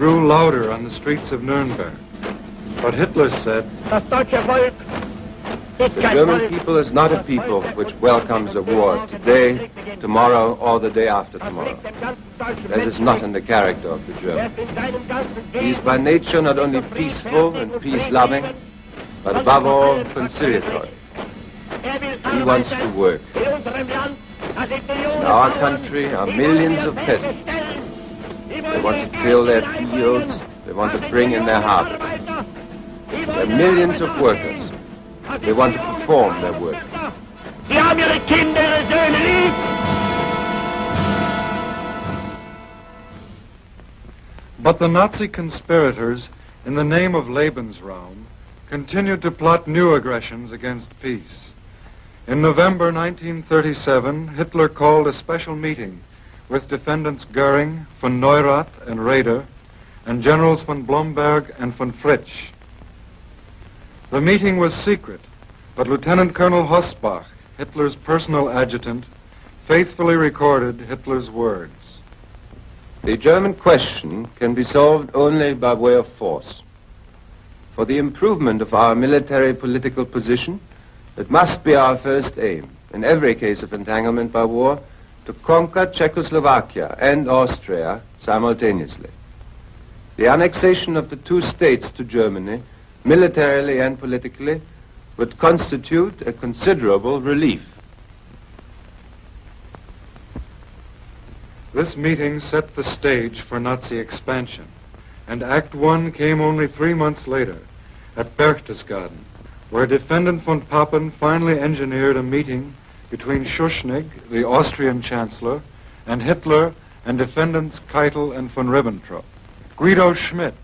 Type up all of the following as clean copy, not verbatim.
grew louder on the streets of Nuremberg. But Hitler said, The German people is not a people which welcomes a war today, tomorrow, or the day after tomorrow. That is not in the character of the German. He is by nature not only peaceful and peace-loving, but above all conciliatory. He wants to work. In our country are millions of peasants. They want to till their fields, they want to bring in their harvest. There are millions of workers. They want to perform their work. But the Nazi conspirators, in the name of Lebensraum, continued to plot new aggressions against peace. In November 1937, Hitler called a special meeting with defendants Goering, von Neurath and Raeder, and generals von Blomberg and von Fritsch. The meeting was secret, but Lieutenant Colonel Hossbach, Hitler's personal adjutant, faithfully recorded Hitler's words. The German question can be solved only by way of force. For the improvement of our military political position, it must be our first aim, in every case of entanglement by war, to conquer Czechoslovakia and Austria simultaneously. The annexation of the two states to Germany, militarily and politically, would constitute a considerable relief. This meeting set the stage for Nazi expansion, and Act I came only 3 months later at Berchtesgaden, where Defendant von Papen finally engineered a meeting between Schuschnigg, the Austrian Chancellor, and Hitler and Defendants Keitel and von Ribbentrop. Guido Schmidt,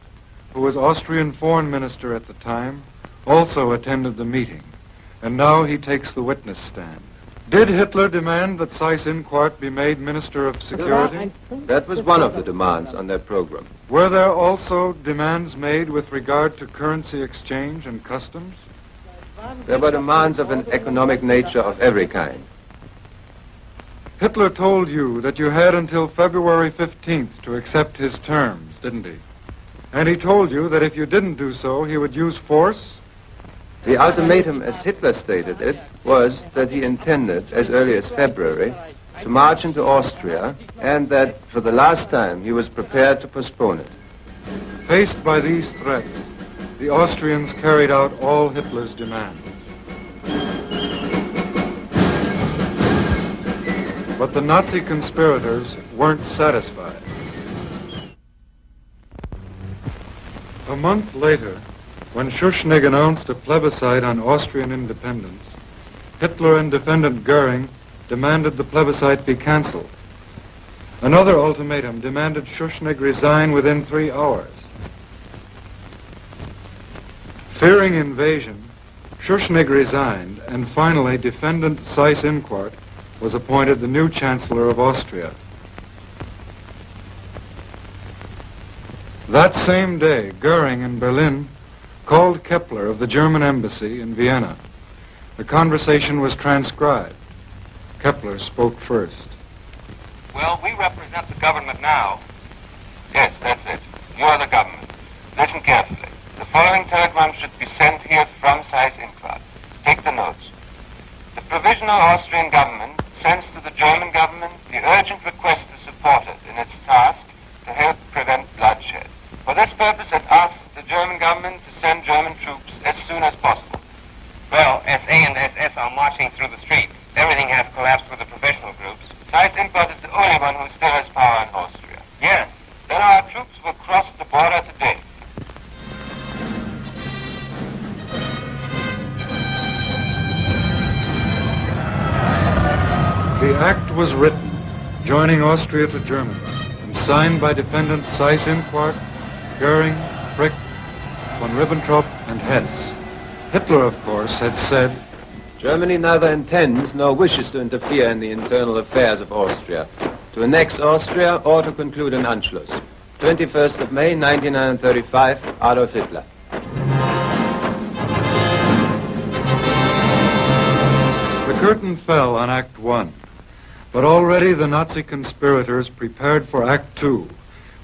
who was Austrian foreign minister at the time, also attended the meeting, and now he takes the witness stand. Did Hitler demand that Seyss-Inquart be made Minister of Security? That was one of the demands on their program. Were there also demands made with regard to currency exchange and customs? There were demands of an economic nature of every kind. Hitler told you that you had until February 15th to accept his terms, didn't he? And he told you that if you didn't do so, he would use force? The ultimatum, as Hitler stated it, was that he intended, as early as February, to march into Austria, and that, for the last time, he was prepared to postpone it. Faced by these threats, the Austrians carried out all Hitler's demands. But the Nazi conspirators weren't satisfied. A month later, when Schuschnigg announced a plebiscite on Austrian independence, Hitler and Defendant Goering demanded the plebiscite be cancelled. Another ultimatum demanded Schuschnigg resign within 3 hours. Fearing invasion, Schuschnigg resigned, and finally Defendant Seyss-Inquart was appointed the new Chancellor of Austria. That same day, Goering in Berlin called Kepler of the German embassy in Vienna. The conversation was transcribed. Kepler spoke first. Well, we represent the government now. Yes, that's it. You are the government. Listen carefully. The following telegram should be sent here from Seyss-Inquart. Take the notes. The provisional Austrian government sends to the German government the urgent request to support it in its task to help prevent bloodshed. For this purpose, it asks the German government to send German troops as soon as possible. Well, SA and SS are marching through the streets. Everything has collapsed with the professional groups. Seyss-Inquart is the only one who still has power in Austria. Yes. Then our troops will cross the border today. The act was written, joining Austria to Germany, and signed by defendants Seyss-Inquart, Goering, Frick, von Ribbentrop, and Hess. Hitler, of course, had said, Germany neither intends nor wishes to interfere in the internal affairs of Austria, to annex Austria or to conclude an Anschluss. 21st of May, 1935, Adolf Hitler. The curtain fell on Act I, but already the Nazi conspirators prepared for Act II,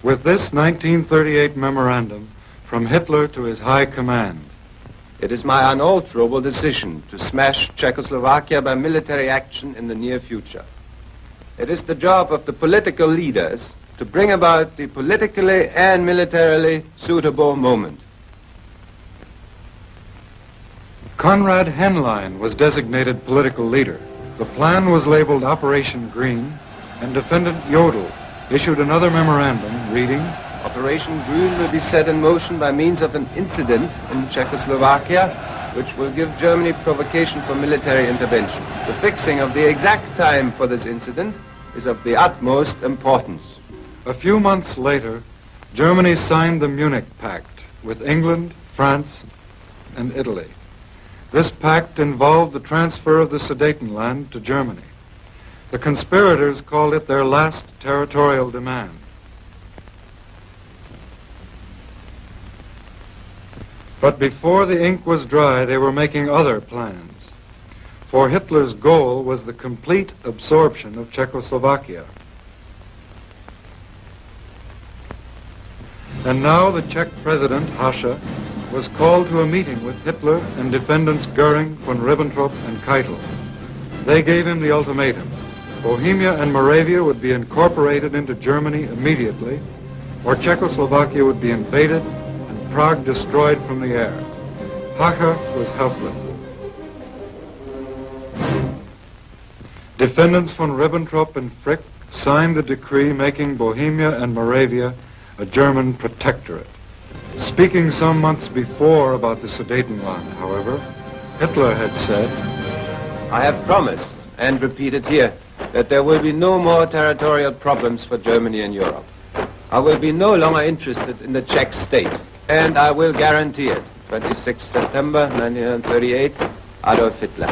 with this 1938 memorandum from Hitler to his high command. It is my unalterable decision to smash Czechoslovakia by military action in the near future. It is the job of the political leaders to bring about the politically and militarily suitable moment. Konrad Henlein was designated political leader. The plan was labeled Operation Green, and Defendant Jodl issued another memorandum reading, Operation Green will be set in motion by means of an incident in Czechoslovakia, which will give Germany provocation for military intervention. The fixing of the exact time for this incident is of the utmost importance. A few months later, Germany signed the Munich Pact with England, France, and Italy. This pact involved the transfer of the Sudetenland to Germany. The conspirators called it their last territorial demand. But before the ink was dry, they were making other plans. For Hitler's goal was the complete absorption of Czechoslovakia. And now the Czech president, Hacha, was called to a meeting with Hitler and defendants Goering, von Ribbentrop, and Keitel. They gave him the ultimatum. Bohemia and Moravia would be incorporated into Germany immediately, or Czechoslovakia would be invaded and Prague destroyed from the air. Hacha was helpless. Defendants von Ribbentrop and Frick signed the decree making Bohemia and Moravia a German protectorate. Speaking some months before about the Sudetenland, however, Hitler had said, I have promised, and repeat it here, that there will be no more territorial problems for Germany in Europe. I will be no longer interested in the Czech state, and I will guarantee it. 26 September 1938, Adolf Hitler.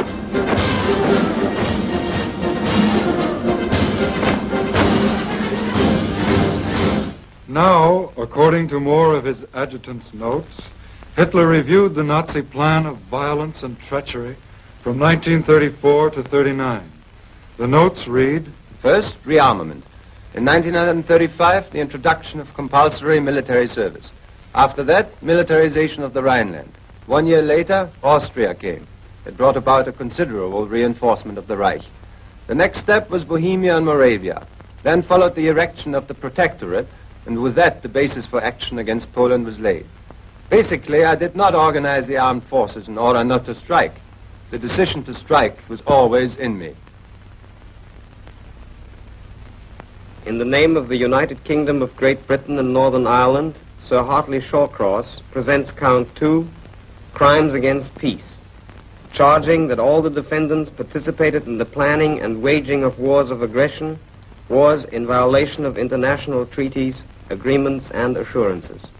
Now, according to more of his adjutant's notes, Hitler reviewed the Nazi plan of violence and treachery from 1934 to 39. The notes read, First, rearmament. In 1935, the introduction of compulsory military service. After that, militarization of the Rhineland. 1 year later, Austria came. It brought about a considerable reinforcement of the Reich. The next step was Bohemia and Moravia. Then followed the erection of the protectorate, and with that, the basis for action against Poland was laid. Basically, I did not organize the armed forces in order not to strike. The decision to strike was always in me. In the name of the United Kingdom of Great Britain and Northern Ireland, Sir Hartley Shawcross presents Count 2, Crimes Against Peace, charging that all the defendants participated in the planning and waging of wars of aggression, wars in violation of international treaties, agreements, and assurances.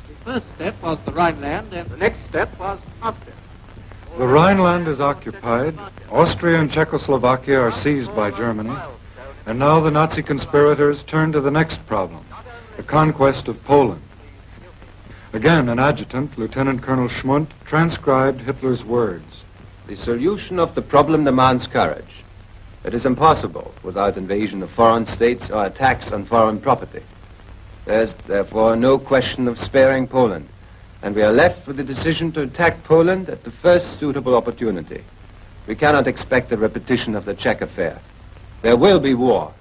The first step was the Rhineland, and the next step was Austria. the Rhineland is occupied, Austria and Czechoslovakia are seized by Germany, and now the Nazi conspirators turn to the next problem, the conquest of Poland. Again, an adjutant, Lieutenant Colonel Schmundt, transcribed Hitler's words. The solution of the problem demands courage. It is impossible without invasion of foreign states or attacks on foreign property. There is, therefore, no question of sparing Poland, and we are left with the decision to attack Poland at the first suitable opportunity. We cannot expect a repetition of the Czech affair. There will be war.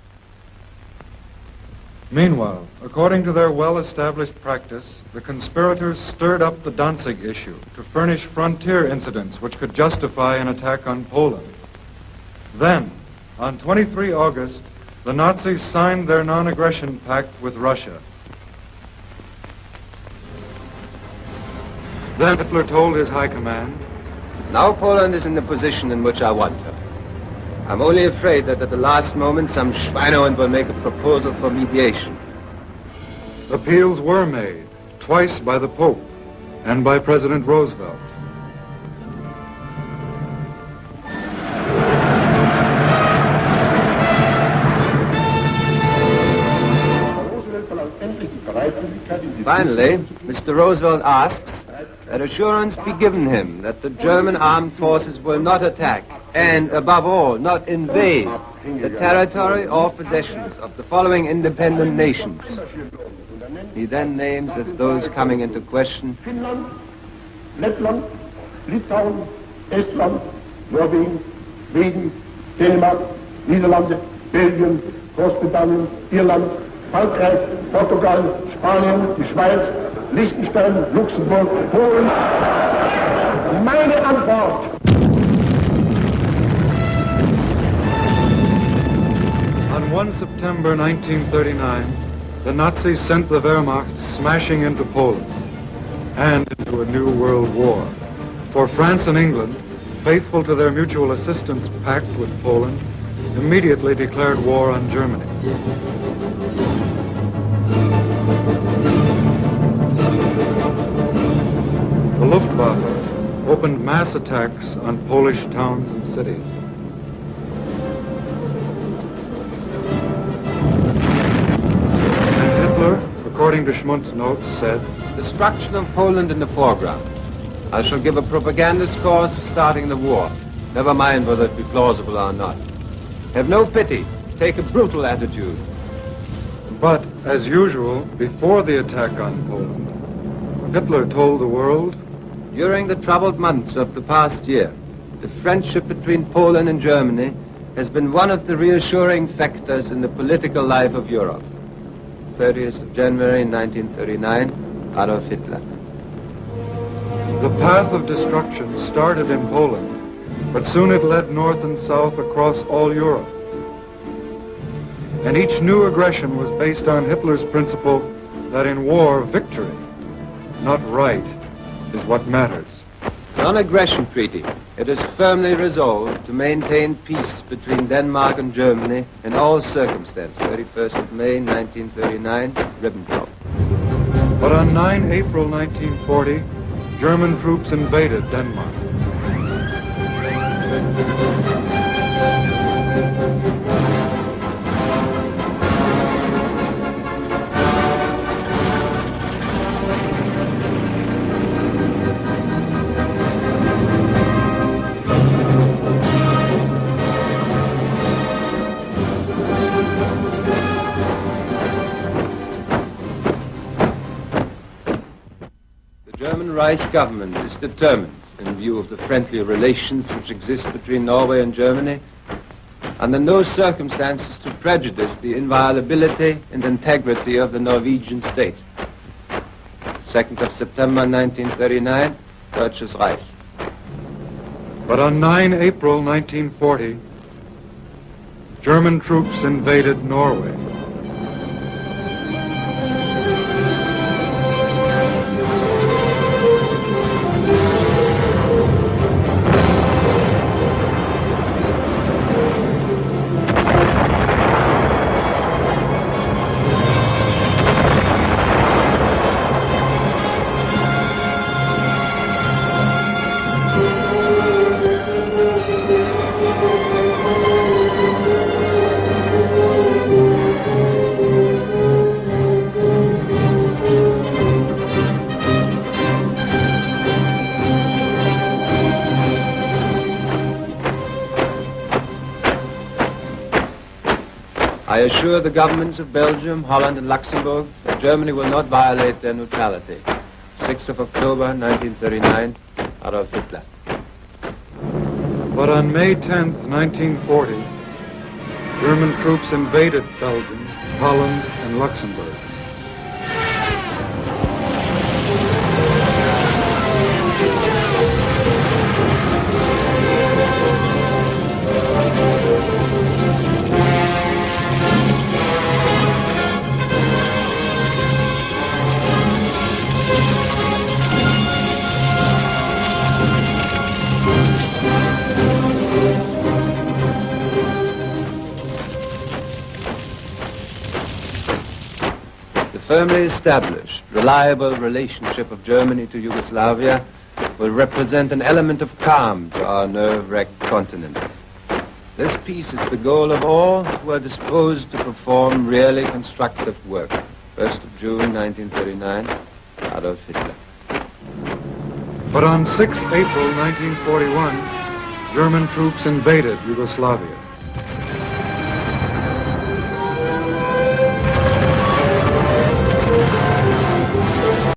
Meanwhile, according to their well-established practice, the conspirators stirred up the Danzig issue to furnish frontier incidents which could justify an attack on Poland. Then, on 23 August, the Nazis signed their non-aggression pact with Russia. Then Hitler told his high command, Now Poland is in the position in which I want her. I'm only afraid that at the last moment some Schweinehund will make a proposal for mediation. appeals were made, twice by the Pope and by President Roosevelt. Finally, Mr. Roosevelt asks that assurance be given him that the German armed forces will not attack and above all, not invade the territory or possessions of the following independent nations. He then names as those coming into question Finnland, Lettland, Litauen, Estland, Norwegen, Schweden, Dänemark, Niederlande, Belgien, Großbritannien, Irland, Frankreich, Portugal, Spanien, die Schweiz, Liechtenstein, Luxemburg, Polen. Meine Antwort. On 1 September 1939, the Nazis sent the Wehrmacht smashing into Poland and into a new world war. For France and England, faithful to their mutual assistance pact with Poland, immediately declared war on Germany. The Luftwaffe opened mass attacks on Polish towns and cities. And Hitler, according to Schmundt's notes, said, destruction of Poland in the foreground. I shall give a propagandist cause for starting the war. Never mind whether it be plausible or not. Have no pity. Take a brutal attitude. But, as usual, before the attack on Poland, Hitler told the world, during the troubled months of the past year, the friendship between Poland and Germany has been one of the reassuring factors in the political life of Europe. 30th of January 1939, Adolf Hitler. The path of destruction started in Poland, but soon it led north and south across all Europe. And each new aggression was based on Hitler's principle that in war, victory, not right, is what matters. Non-aggression treaty. It is firmly resolved to maintain peace between Denmark and Germany in all circumstances. 31st of May, 1939, Ribbentrop. But on 9 April 1940, German troops invaded Denmark. Reich government is determined, in view of the friendly relations which exist between Norway and Germany, under no circumstances to prejudice the inviolability and integrity of the Norwegian state. 2nd of September 1939, Deutsches Reich. But on 9 April 1940, German troops invaded Norway. I assure the governments of Belgium, Holland and Luxembourg that Germany will not violate their neutrality. 6th of October 1939, Adolf Hitler. But on May 10th, 1940, German troops invaded Belgium, Holland and Luxembourg. Firmly established, reliable relationship of Germany to Yugoslavia will represent an element of calm to our nerve-wracked continent. This peace is the goal of all who are disposed to perform really constructive work. 1st of June 1939, Adolf Hitler. But on 6 April 1941, German troops invaded Yugoslavia.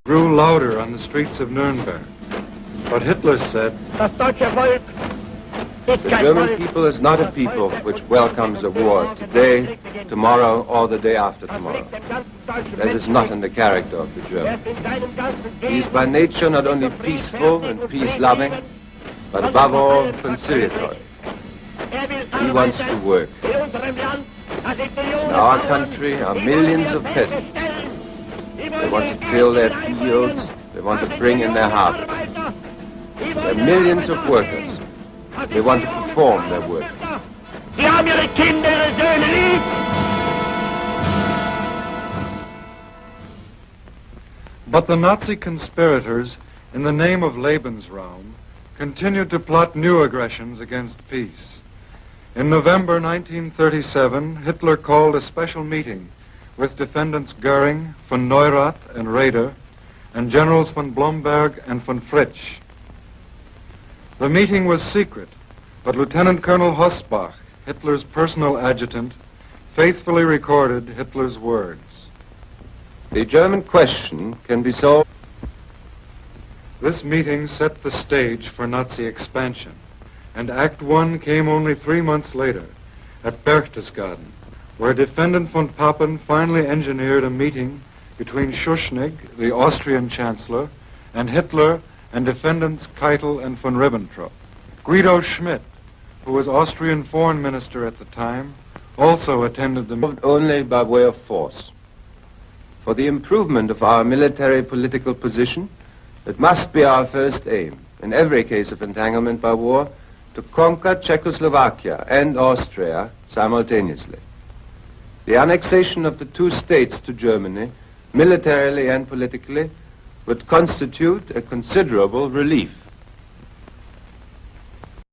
Grew louder on the streets of Nuremberg. But Hitler said, The German people is not a people which welcomes a war today, tomorrow, or the day after tomorrow. That is not in the character of the German. He is by nature not only peaceful and peace-loving, but above all conciliatory. He wants to work. In our country are millions of peasants. They want to till their fields, they want to bring in their harvest. There are millions of workers. They want to perform their work. But the Nazi conspirators, in the name of Lebensraum, continued to plot new aggressions against peace. In November 1937, Hitler called a special meeting with defendants Goering, von Neurath, and Raeder, and generals von Blomberg and von Fritsch. The meeting was secret, but Lieutenant Colonel Hossbach, Hitler's personal adjutant, faithfully recorded Hitler's words. The German question can be solved. This meeting set the stage for Nazi expansion, and Act I came only 3 months later at Berchtesgaden, where Defendant von Papen finally engineered a meeting between Schuschnigg, the Austrian Chancellor, and Hitler and defendants Keitel and von Ribbentrop. Guido Schmidt, who was Austrian foreign minister at the time, also attended the meeting. Only by way of force. For the improvement of our military political position, it must be our first aim, in every case of entanglement by war, to conquer Czechoslovakia and Austria simultaneously. The annexation of the two states to Germany, militarily and politically, would constitute a considerable relief.